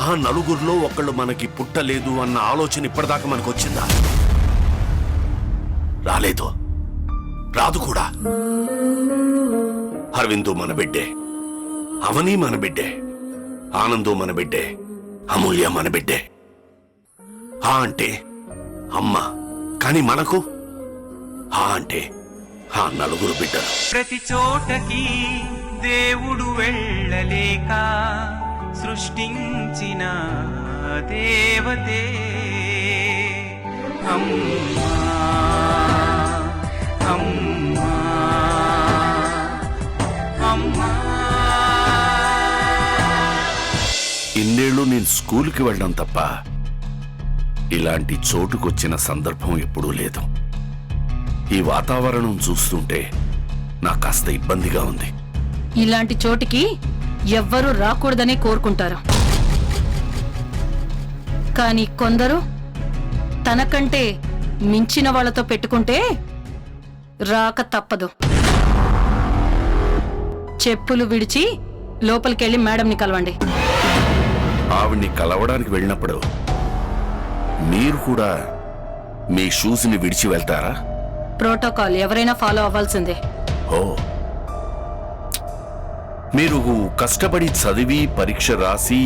ఆ నలుగురిలో ఒకళ్ళు మనకి పుట్టలేదు అన్న ఆలోచన ఇప్పటిదాకా మనకు వచ్చిందా? రాలేదు, రాదు కూడా. అరవిందు మన బిడ్డే, అవని మన బిడ్డే, ఆనందు మన బిడ్డే, అమూల్య మన బిడ్డే. ఆ అంటే అమ్మ, కానీ మనకు ఆ అంటే ఆ నలుగురు బిడ్డలు. ప్రతి చోటకి దేవుడు వెళ్ళలేక సృష్టించిన దేవతే అమ్మా అమ్మా అమ్మా. ఇన్నేళ్లు నేను స్కూల్కి వెళ్ళడం తప్ప ఇలాంటి చోటుకొచ్చిన సందర్భం ఎప్పుడూ లేదు. ఈ వాతావరణం చూస్తుంటే నాకు కాస్త ఇబ్బందిగా ఉంది. ఇలాంటి చోటికి ఎవ్వరూ రాకూడదనే కోరుకుంటారు, కానీ కొందరు తనకంటే మించిన వాళ్లతో పెట్టుకుంటే రాక తప్పదు. చెప్పులు విడిచి లోపలికెళ్ళి మేడంని కలవండి. ఆవిడ్ని కలవడానికి వెళ్ళినప్పుడు మీరు కూడా మీ షూస్ని విడిచి వెళ్తారా? ప్రోటోకాల్ ఎవరైనా ఫాలో అవ్వాల్సిందే. ఓ, మీరు కష్టపడి చదివి పరీక్ష రాసి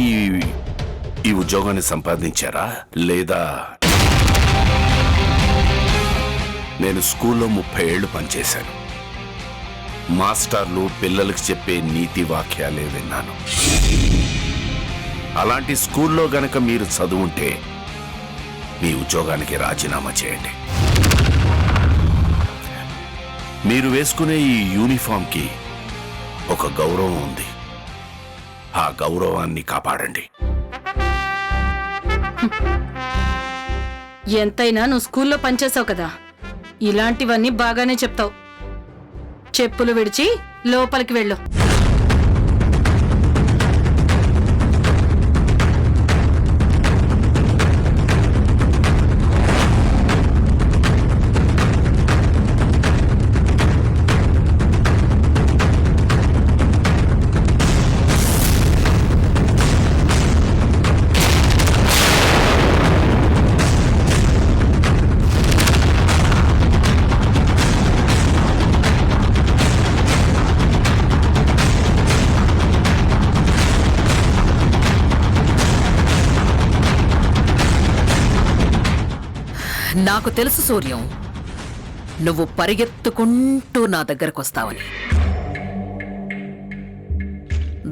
ఈ ఉద్యోగాన్ని సంపాదించారా, లేదా? నేను స్కూల్లో 30 ఏళ్లు పనిచేశాను. మాస్టర్లు పిల్లలకు చెప్పే నీతి వాక్యాలే విన్నాను. అలాంటి స్కూల్లో గనక మీరు చదువుంటే మీ ఉద్యోగానికి రాజీనామా చేయండి. మీరు వేసుకునే ఈ యూనిఫామ్కి ఒక గౌరవం ఉంది. ఆ గౌరవాన్ని కాపాడండి. ఎంతైనా నువ్వు స్కూల్లో పనిచేసావు కదా, ఇలాంటివన్నీ బాగానే చెప్తావు. చెప్పులు విడిచి లోపలికి వెళ్ళు. నాకు తెలుసు సూర్యం, నువ్వు పరిగెత్తుకుంటూ నా దగ్గరకొస్తావని.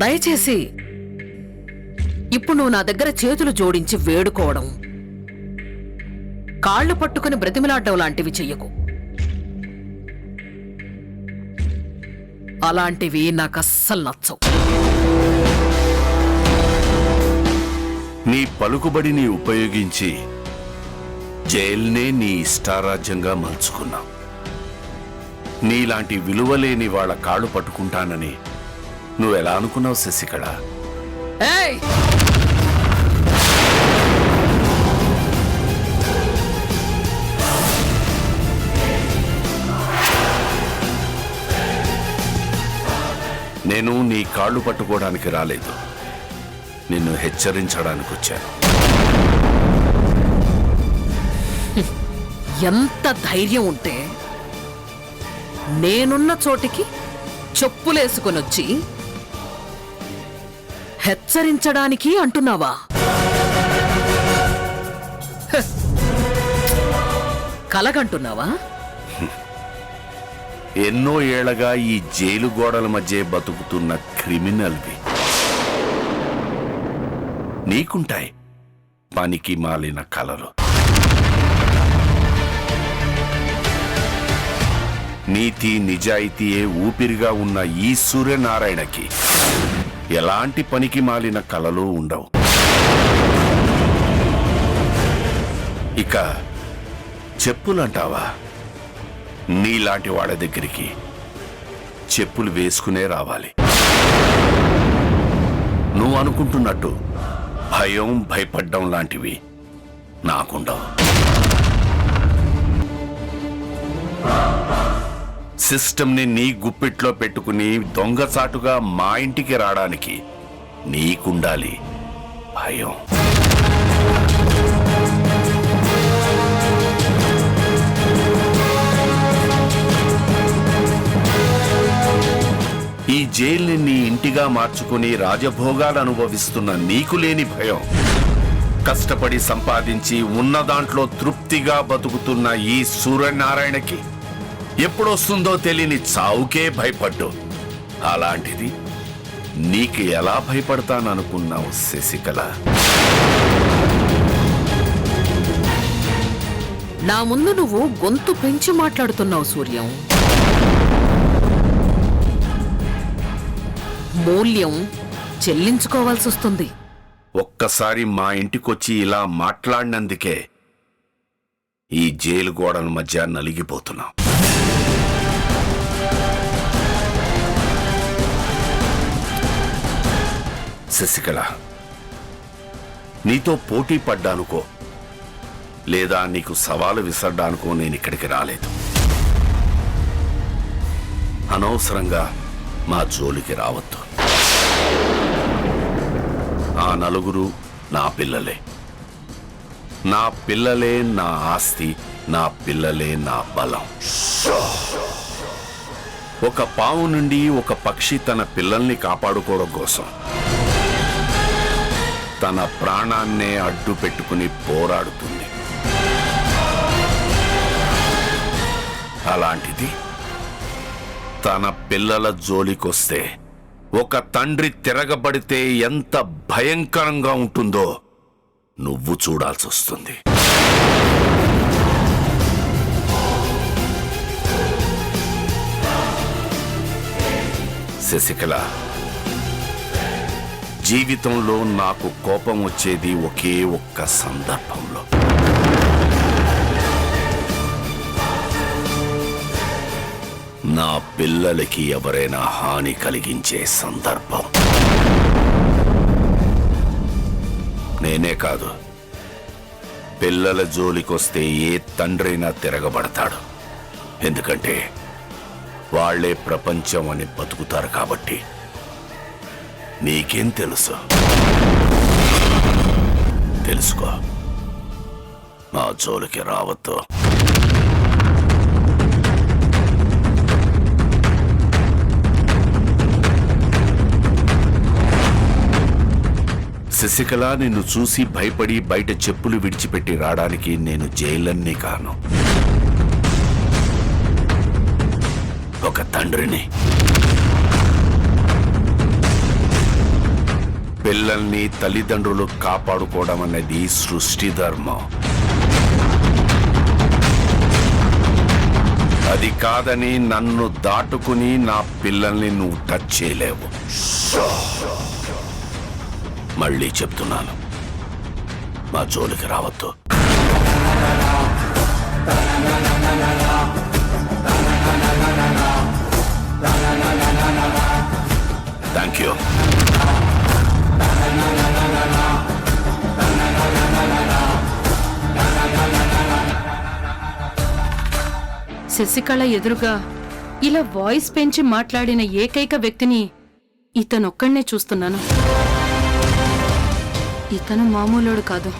దయచేసి ఇప్పుడు నువ్వు నా దగ్గర చేతులు జోడించి వేడుకోవడం, కాళ్ళు పట్టుకుని బ్రతిమిలాడ్డం లాంటివి చెయ్యకు. అలాంటివి నాకస్సలు నచ్చవు. నీ పలుకుబడిని ఉపయోగించి జైల్నే నీ ఇష్టారాజ్యంగా మలుచుకున్నావు. నీలాంటి విలువలేని వాళ్ళ కాళ్ళు పట్టుకుంటానని నువ్వెలా అనుకున్నావు శశికళ? ఏయ్! నేను నీ కాళ్ళు పట్టుకోవడానికి రాలేదు, నిన్ను హెచ్చరించడానికి వచ్చాను. ఎంత ధైర్యం ఉంటే నేనున్న చోటికి చెప్పులేసుకొనొచ్చి హెచ్చరించడానికి అంటున్నావా? కలగంటున్నావా? ఎన్నో ఏళ్లగా ఈ జైలు గోడల మధ్య బతుకుతున్న క్రిమినల్వి. నీకుంటాయి పనికి మాలిన కలలు. నీతి నిజాయితీయే ఊపిరిగా ఉన్న ఈ సూర్యనారాయణకి ఎలాంటి పనికి మాలిన కలలు ఉండవు. ఇక చెప్పులంటావా? నీలాంటి వాడ దగ్గరికి చెప్పులు వేసుకునే రావాలి. నువ్వు అనుకుంటున్నట్టు భయం భయపడ్డం లాంటివి నాకుండవు. సిస్టమ్ని నీ గుప్పిట్లో పెట్టుకుని దొంగచాటుగా మా ఇంటికి రావడానికి నీకుండాలి భయం. ఈ జైల్ని నీ ఇంటిగా మార్చుకుని రాజభోగాలు అనుభవిస్తున్న నీకు లేని భయం, కష్టపడి సంపాదించి ఉన్న దాంట్లో తృప్తిగా బతుకుతున్న ఈ సూర్యనారాయణకి ఎప్పుడొస్తుందో తెలియని చావుకే భయపడ్డు. అలాంటిది నీకు ఎలా భయపడతాననుకున్నావు శశికళ? నా ముందు నువ్వు గొంతు పెంచి మాట్లాడుతున్నావు సూర్యం. మూల్యం చెల్లించుకోవాల్సి వస్తుంది. ఒక్కసారి మా ఇంటికొచ్చి ఇలా మాట్లాడినందుకే ఈ జైలు గోడల మధ్య నలిగిపోతున్నాం. శశికళ, నీతో పోటీ పడ్డానుకో లేదా నీకు సవాలు విసరడానికో నేను ఇక్కడికి రాలేదు. అనవసరంగా మా జోలికి రావద్దు. ఆ నలుగురు నా పిల్లలే. నా పిల్లలే నా ఆస్తి, నా పిల్లలే నా బలం. ఒక పాము నుండి ఒక పక్షి తన పిల్లల్ని కాపాడుకోవడం కోసం తన ప్రాణాన్నే అడ్డు పెట్టుకుని పోరాడుతుంది. అలాంటిది తన పిల్లల జోలికొస్తే ఒక తండ్రి తిరగబడితే ఎంత భయంకరంగా ఉంటుందో నువ్వు చూడాల్సి వస్తుంది. శశికళ, జీవితంలో నాకు కోపం వచ్చేది ఒకే ఒక్క సందర్భంలో. నా పిల్లలకి ఎవరైనా హాని కలిగించే సందర్భం. నేనే కాదు, పిల్లల జోలికొస్తే ఏ తండ్రైనా తిరగబడతాడు. ఎందుకంటే వాళ్లే ప్రపంచం అని బతుకుతారు కాబట్టి. నీకేం తెలుసు? తెలుసుకో, నా జోలికి రావద్దు. శశికళ, నిన్ను చూసి భయపడి బయట చెప్పులు విడిచిపెట్టి రావడానికి నేను జైలన్నీ కాను. ఒక తండ్రిని. పిల్లల్ని తల్లిదండ్రులు కాపాడుకోవడం అనేది సృష్టి ధర్మం. అది కాదని నన్ను దాటుకుని నా పిల్లల్ని నువ్వు టచ్ చేయలేవు. మళ్ళీ చెప్తున్నాను, మా జోలికి రావద్దు. Thank you. శశికళ ఎదురుగా ఇలా వాయిస్ పెంచి మాట్లాడిన ఏకైక వ్యక్తిని ఇతనొక్కడే చూస్తున్నాను. ఇతను మామూలోడు కాదు.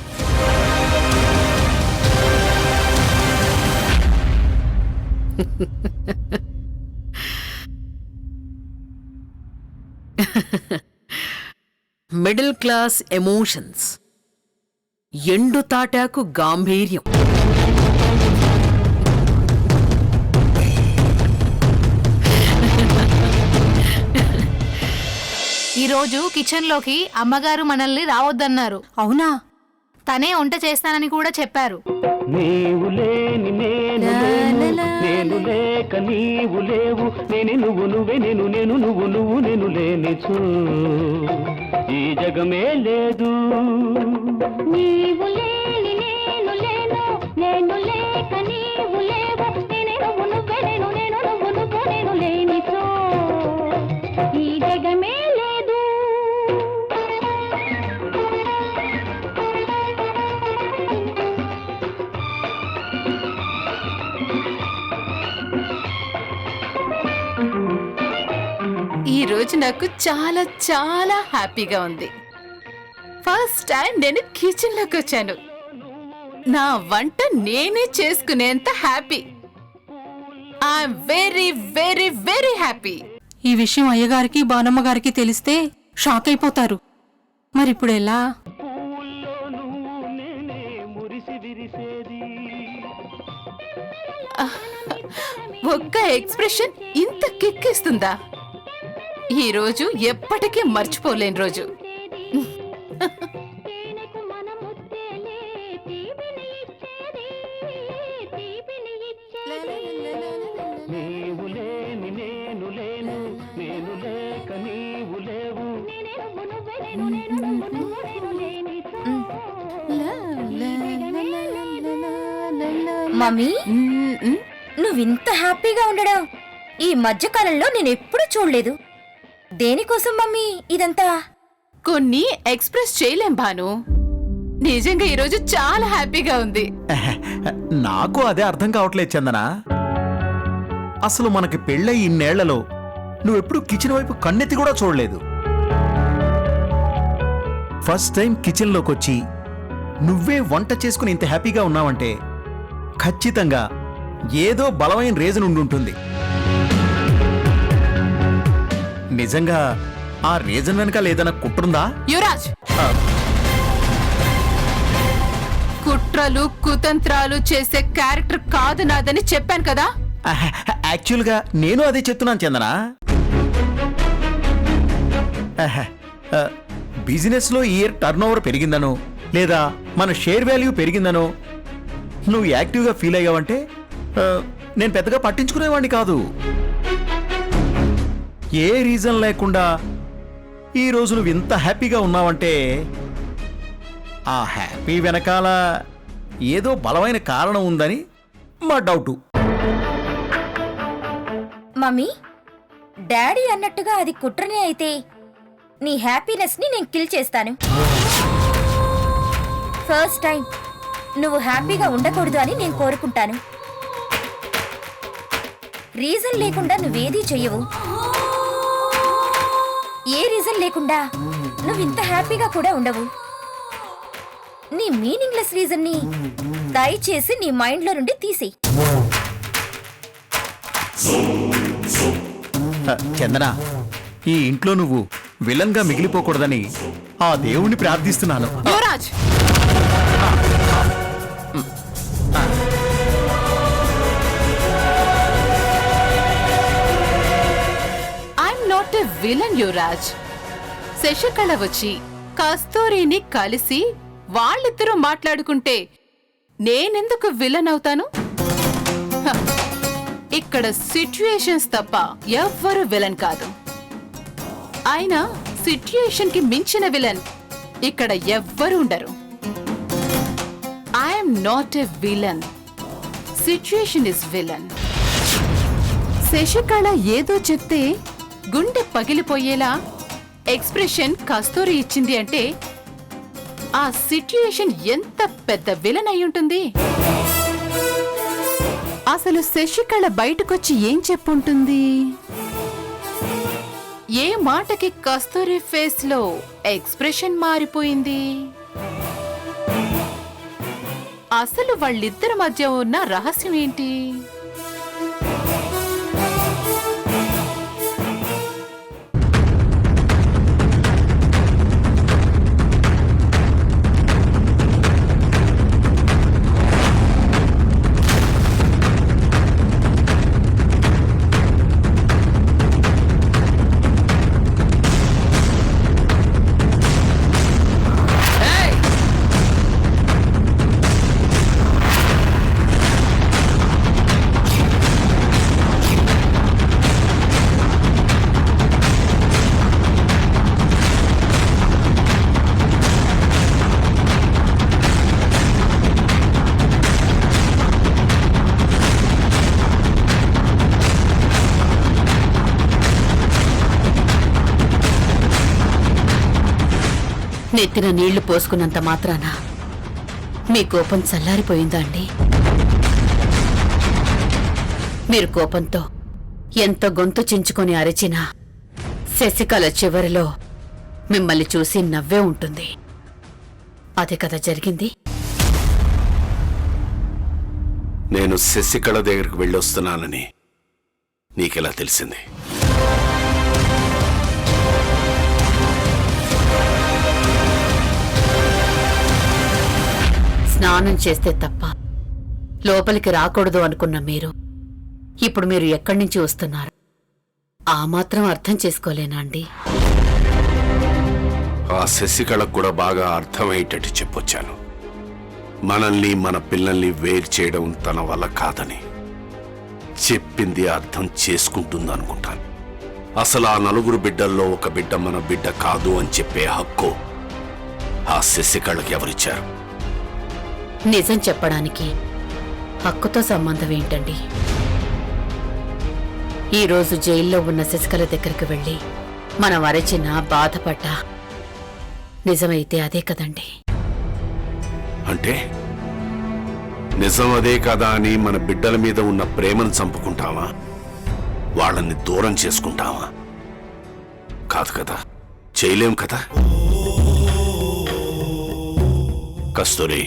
మిడిల్ క్లాస్ ఎమోషన్స్, ఎండు తాటాకు గాంభీర్యం. ఈరోజు కిచెన్లోకి అమ్మగారు మనల్ని రావద్దన్నారు. అవునా? తనే వంట చేస్తానని కూడా చెప్పారు. నీవు లేని నేను లేక నీవు లేవు, నేను నువ్వు నువ్వే నేను నేను నువ్వు నువ్వు నేను లేనిచు ఈ జగమే లేదు. నీవు లేని నేను లేను, నేను లేక నీవు లేవు, నేనే నువ్వు నువ్వే నేను నేను నువ్వు నువ్వు నేను లేనిచో ఈ జగమే లేదు. ఈ రోజు నాకు చాలా చాలా హ్యాపీగా ఉంది. ఫస్ట్ టైం నేను కిచెన్ లోకి వచ్చాను. నా వంట నేనే చేసుకునేంత happy. I'm very very very happy. ఈ విషయం అయ్యగారికి బానమ్మ గారికి తెలిస్తే షాక్ అయిపోతారు. మరిప్పుడు ఎలా? ఒక్క ఎక్స్ప్రెషన్ ఇంత కిక్కిస్తుందా? ఈ రోజు ఎప్పటికీ మర్చిపోలేని రోజు. తేనెకు మనముత్తేలే తీపిని ఇచ్చేది తీపిని ఇచ్చేది నీవు లేని నేను లేను, నేను లేక నీవు లేవు. నేనే నువ్వు నువ్వే నేను నేను నువ్వు నువ్వు నేను లేనిచో మమ్మీ నువ్వింత హ్యాపీగా ఉండడం ఈ మధ్యకాలంలో నేనెప్పుడూ చూడలేదు. దేనికోసం మమ్మీ ఇదంతా? కొన్ని ఎక్స్ప్రెస్ చేయలేం భాను. నిజంగా ఈరోజు చాలా హ్యాపీగా ఉంది. నాకు అదే అర్థం కావట్లేదు చందన. అసలు మనకి పెళ్ళై ఇన్నేళ్లలో నువ్వెప్పుడు కిచెన్ వైపు కన్నెత్తి కూడా చూడలేదు. ఫస్ట్ టైం కిచెన్లోకి వచ్చి నువ్వే వంట చేసుకుని ఇంత హ్యాపీగా ఉన్నావంటే ఖచ్చితంగా ఏదో బలమైన రీజన్ ఉండుంటుంది. నిజంగా ఆ రీజన్ వెనక లేదన్నా కుట్రుందా? యువరాజ్, కుట్రలు కుతంత్రాలు చేసే క్యారెక్టర్ కాదు నాదని చెప్పాను కదా. యాక్చువల్గా నేను అదే చెప్తున్నాను చందన. బిజినెస్ లో ఇయర్ టర్న్ ఓవర్ పెరిగిందనో లేదా మన షేర్ వాల్యూ పెరిగిందనో నువ్వు యాక్టివ్గా ఫీల్ అయ్యావంటే నేను పెద్దగా పట్టించుకునేవాడిని కాదు. ఏ రీజన్ లేకుండా ఈ రోజు నువ్వు ఇంత హ్యాపీగా ఉన్నావంటే ఆ హ్యాపీ వెనకాల ఏదో బలమైన కారణం ఉందని మా డౌటు. మమ్మీ డాడీ అన్నట్టుగా అది కుట్రనే అయితే నీ హ్యాపీనెస్ ని నేను కిల్ చేస్తాను. ఫస్ట్ టైం నువ్వు హ్యాపీగా ఉండకూడదు అని నేను కోరుకుంటాను. రీజన్ లేకుండా నువ్వేదీ చెయ్యవు. ఏ రీజన్ లేకుండా నువ్వు ఇంత హ్యాపీగా కూడా ఉండవు. నీ మీనింగ్లెస్ రీజన్ ని దయచేసి నీ మైండ్ లో నుండి తీసేయ్. చందన, ఈ ఇంట్లో నువ్వు విలన్ గా మిగిలిపోకూడదని ఆ దేవుణ్ణి ప్రార్థిస్తున్నాను. Yuvraj, I'm not a villain Yuvraj. Sasikala వచ్చి కస్తూరిని కలిసి వాళ్ళిద్దరూ మాట్లాడుకుంటే నేనెందుకు విలన్ అవుతాను? హ, ఇక్కడ సిట్యుయేషన్స్ తప్ప ఎవ్వరు విలన్ కాదు. అయినా సిట్యుయేషన్ కి మించిన విలన్ ఇక్కడ ఎవ్వరు ఉండరు. I'm not a villain, situation is villain. Sasikala ఏదో చెప్తే గుండె పగిలిపోయేలా ఎక్స్ప్రెషన్ కస్తూరి ఇచ్చింది అంటే ఆ సిట్యుయేషన్ ఎంత పెద్ద విలన్ అయి ఉంటుంది. అసలు శశికళ బయటకొచ్చి ఏం చెప్పుంటుంది? ఏ మాటకి కస్తూరి ఫేస్ లో ఎక్స్ప్రెషన్ మారిపోయింది? అసలు వాళ్ళిద్దరి మధ్య ఉన్న రహస్యం ఏంటి? నెత్తిన నీళ్లు పోసుకున్నంత మాత్రాన మీ కోపం చల్లారిపోయిందా అండి? మీరు కోపంతో ఎంత గొంతు చించుకొని అరిచినా శశికళ చివరిలో మిమ్మల్ని చూసి నవ్వే ఉంటుంది. అదే కదా జరిగింది. నేను శశికళ దగ్గరికి వెళ్ళొస్తున్నానని నీకెలా తెలిసింది? స్నానం చేస్తే తప్ప లోపలికి రాకూడదు అనుకున్న మీరు ఇప్పుడు మీరు ఎక్కడి నుంచి వస్తున్నారు? ఆ మాత్రం అర్థం చేసుకోలేనా అండి? ఆ శశికళకు కూడా బాగా అర్థమయ్యేటట్టు చెప్పొచ్చాను. మనల్ని మన పిల్లల్ని వేరు చేయడం తన వల్ల కాదని. చెప్పింది అర్థం చేసుకుంటుందనుకుంటాను. అసలు ఆ నలుగురు బిడ్డల్లో ఒక బిడ్డ మన బిడ్డ కాదు అని చెప్పే హక్కు ఆ శశికళకి ఎవరిచ్చారు? నిజం చెప్పడానికి హక్కుతో సంబంధం ఏంటండి? ఈరోజు జైల్లో ఉన్న శశికళ దగ్గరికి వెళ్ళి మనం అరచినా బాధపడ్డా నిజమైతే అదే కదండి. అంటే నిజం అదే కదా అని మన బిడ్డల మీద ఉన్న ప్రేమను చంపుకుంటావా? వాళ్ళని దూరం చేసుకుంటావా? కాదు కదా, చేయలేం కదా. కస్తూరి,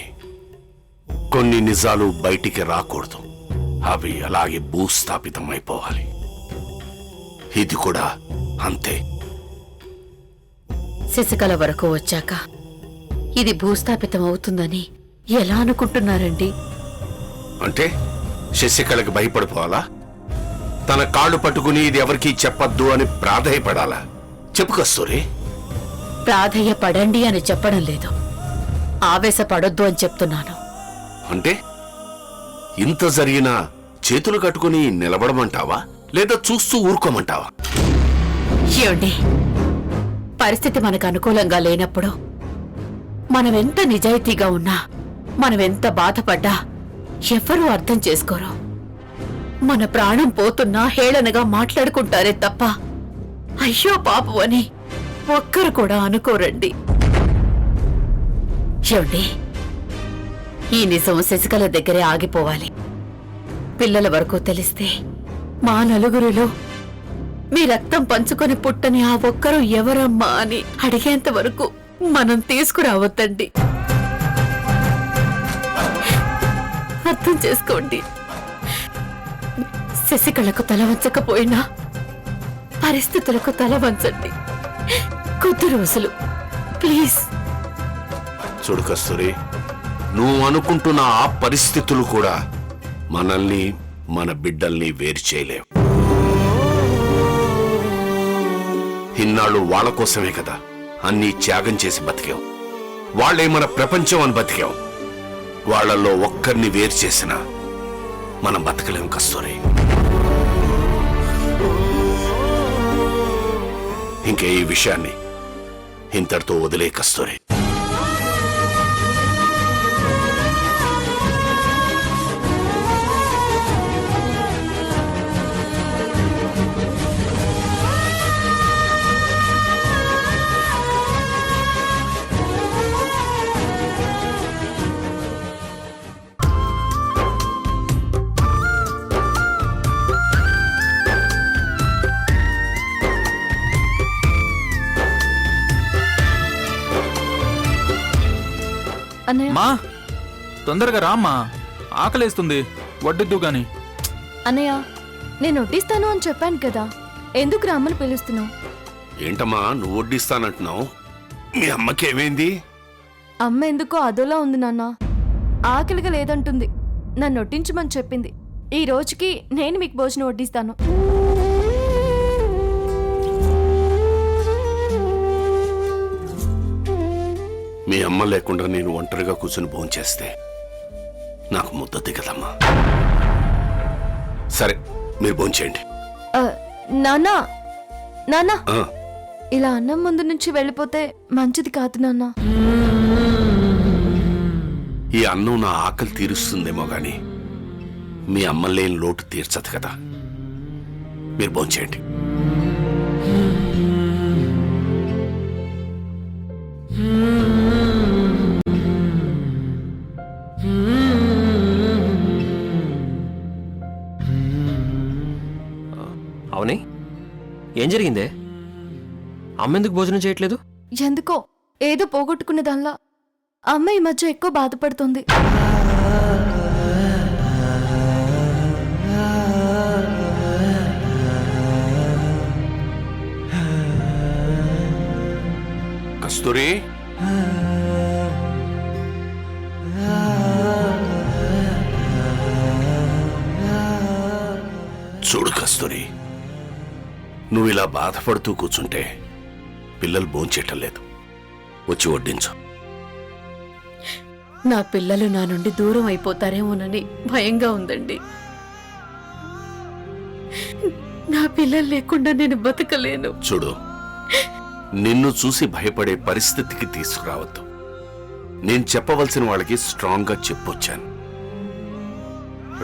కొన్ని నిజాలు బయటికి రాకూడదు. అవి అలాగే భూస్థాపితం అయిపోవాలి. ఇది కూడా అంతే. శశికళ వరకు వచ్చాక ఇది భూస్థాపితం అవుతుందని ఎలా అనుకుంటున్నారండి? అంటే శశికళకి భయపడిపోవాలా? తన కాళ్ళు పట్టుకుని ఇది ఎవరికీ చెప్పొద్దు అని ప్రాధేయపడాలా? చెప్పు కస్తూరి. ప్రాధేయపడండి అని చెప్పడం లేదు, ఆవేశపడొద్దు అని చెప్తున్నాను. అంటే ఇంత జరిగినా చేతులు కట్టుకుని నిలబడమంటావా, లేదా చూస్తూ ఊరుకోమంటావా? ఏమండి, పరిస్థితి మనకు అనుకూలంగా లేనప్పుడు మనమెంత నిజాయితీగా ఉన్నా, మనమెంత బాధపడ్డా ఎవ్వరూ అర్థం చేసుకోరు. మన ప్రాణం పోతున్నా హేళనగా మాట్లాడుకుంటారే తప్ప అయ్యో పాపం అని ఒక్కరు కూడా అనుకోరండి. ఏమండి, ఈ నిజం శశికళ దగ్గరే ఆగిపోవాలి. పిల్లల వరకు తెలిస్తే మా నలుగురిలో మీ రక్తం పంచుకొని పుట్టని ఆ ఒక్కరు ఎవరమ్మా అని అడిగేంత వరకు మనం తీసుకురావద్దండి. అర్థం చేసుకోండి. శశికళకు తల వంచకపోయినా పరిస్థితులకు తల వంచండి. కొద్ది రోజులు ప్లీజ్. చూడు కస్తూరి, నువ్వు అనుకుంటున్న ఆ పరిస్థితులు కూడా మనల్ని మన బిడ్డల్ని వేరు చేయలేవు. ఇన్నాళ్ళు వాళ్ళ కోసమే కదా అన్నీ త్యాగం చేసి బతికాం. వాళ్లే మన ప్రపంచం అని బతికాం. వాళ్లలో ఒక్కరిని వేరు చేసినా మనం బతకలేం కస్తూరి. ఇంకే ఈ విషయాన్ని ఇంతటితో వదిలే కస్తూరి. అన్నయ్య, మా తొందరగా రామ్మా, ఆకలేస్తుంది, వడ్డిద్దు గాని. అన్నయ్య, నేను వడ్డిస్తాను అని చెప్పాను కదా, ఎందుకు రామ్మని పిలుస్తున్నావు? ఏంటమ్మా నువ్వు వడ్డిస్తానంటున్నావు? మీ అమ్మకేమైంది? అమ్మ ఎందుకో అదోలా ఉంది నాన్న. ఆకలిగా లేదంటుంది, నన్ను వడ్డించమని చెప్పింది. ఈ రోజుకి నేను మీకు భోజనం వడ్డిస్తాను. మీ అమ్మ లేకుండా నేను ఒంటరిగా కూర్చుని భోంచేస్తే నాకు ముద్ద దిగదమ్మా. సరే, మీరు భోంచేయండి. నాన్న, నాన్న, ఆ, ఇలా అన్నం ముందు నుంచి వెళ్ళిపోతే మంచిది కాదు నాన్న. ఈ అన్నం నా ఆకలి తీరుస్తుందేమో గాని మీ అమ్మ లేని లోటు తీర్చదు కదా. మీరు భోంచేయండి. అవునే, ఏం జరిగిందే? అమ్మెందుకు భోజనం చేయట్లేదు? ఎందుకో ఏదో పోగొట్టుకునే దానిలా అమ్మ ఈ మధ్య ఎక్కువ బాధపడుతుంది. కస్తూరి, చూడు కస్తూరి, నువ్వు ఇలా బాధపడుతూ కూర్చుంటే పిల్లలు భోంచేయటం లేదు. వచ్చి వడ్డించు. నా పిల్లలు నా నుండి దూరం అయిపోతారేమోనని భయంగా ఉందండి. నా పిల్లలు లేకుండా నేను బతకలేను. చూడు, నిన్ను చూసి భయపడే పరిస్థితికి తీసుకురావద్దు. నేను చెప్పవలసిన వాళ్ళకి స్ట్రాంగ్ గా చెప్పొచ్చాను.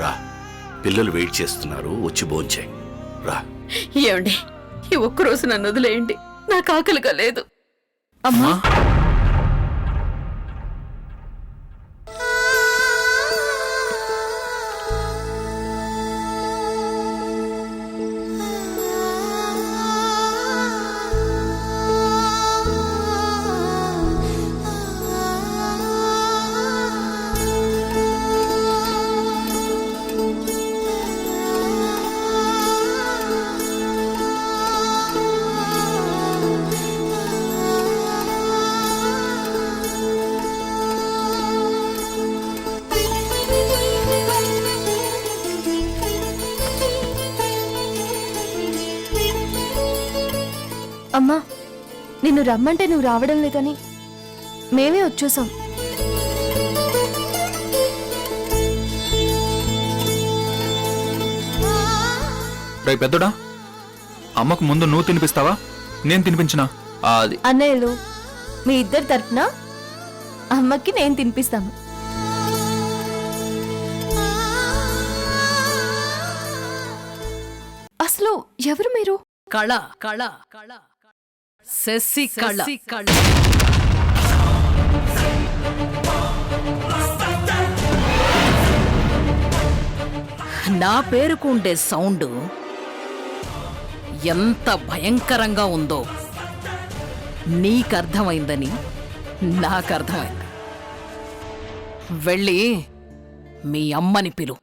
రా, పిల్లలు వెయిట్ చేస్తున్నారు, వచ్చి భోంచేయి. రా. ఏమండి, ఈ ఒక్కరోజు నన్ను వదిలేయండి, నాకు ఆకలిగా లేదు. అమ్మా, అమ్మా, నిన్ను రమ్మంటే నువ్వు రావడం లేదని మేమే వచ్చేసాం. రేయ్ పెద్దోడా, అమ్మకు ముందు నువ్వు తినిపిస్తావా, నేను తినిపించినా? అది అన్నయ్యలు, మీ ఇద్దరి తరపున అమ్మకి నేను తినిపిస్తాను. అసలు ఎవరు మీరు? కళ కళ కళ శశి కళ కళ. నా పేరుకు ఉండే సౌండ్ ఎంత భయంకరంగా ఉందో నీకర్థమైందని నాకర్థమైంది. వెళ్ళి మీ అమ్మని పిలు.